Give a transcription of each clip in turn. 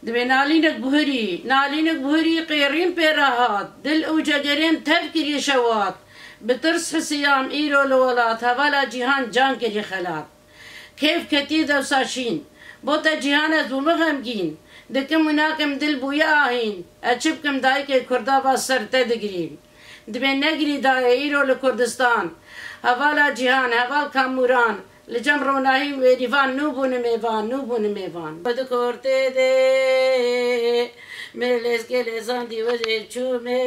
دبي نالينك بهري قيرين بيراهات دل اوجاجرين تفكري شوات بترس حسيام ايرو لولات هوالا جيهان جان كري خلات كيف كتيدة وساشين بوتا جيهان ازو مغمگين دكم مناكم دل بويا آهين اچبكم دايكي كردابا سرطة دگرين دبي نگري داي ايرو لكردستان هوالا جيهان هوال كاموران لجم روناهي ويريفان نوبون ميوان بدكورتي دي ملس کے لسان دی وجه چومه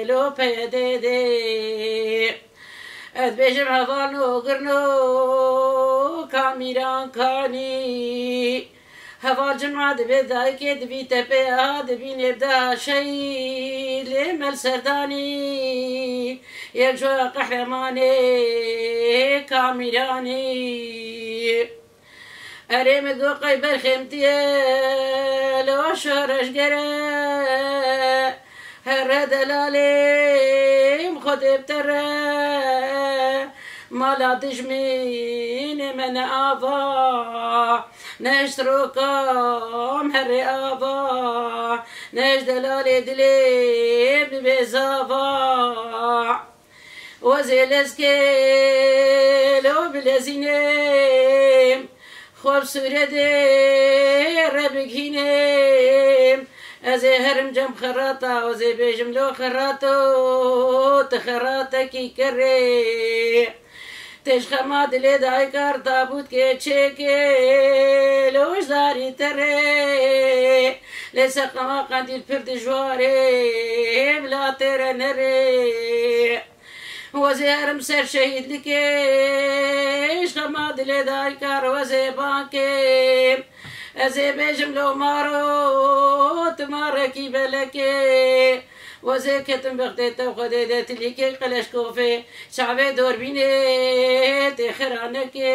لو پیده دي از بیشم حوال نو گرنو کامیران کانی حوال جمعه دبی دای که دبی تپه ها دبی نبدا شی لیمل سردانی یک جو قهرمانی کامیرانی اريم دوقي برخمتي لو شهرش قرا هر دلالي مخدب ترى ما لا تجمين من آضا نشتركم هر آضا نش دلالي دليب بزافا وزيلسكي لو بلزينيم خواب سوره ده ربكينم ازي هرم جم خراطة وزي بيجم لو خراطو تخراطة كي كري تشخما دلي داي كار تابوت كي تشيكي لوش داري تري لسا قما قنديل فرد جواري بلا ترى نري وزي هرم سر شهيد لكيش خما دلي داي كار وزي بانكي ازي بيجم لو مارو تماركي بلكي وزي كتم بغديتا وخديدات ليكي قلش كوفي شعبي دور بيني تخرانكي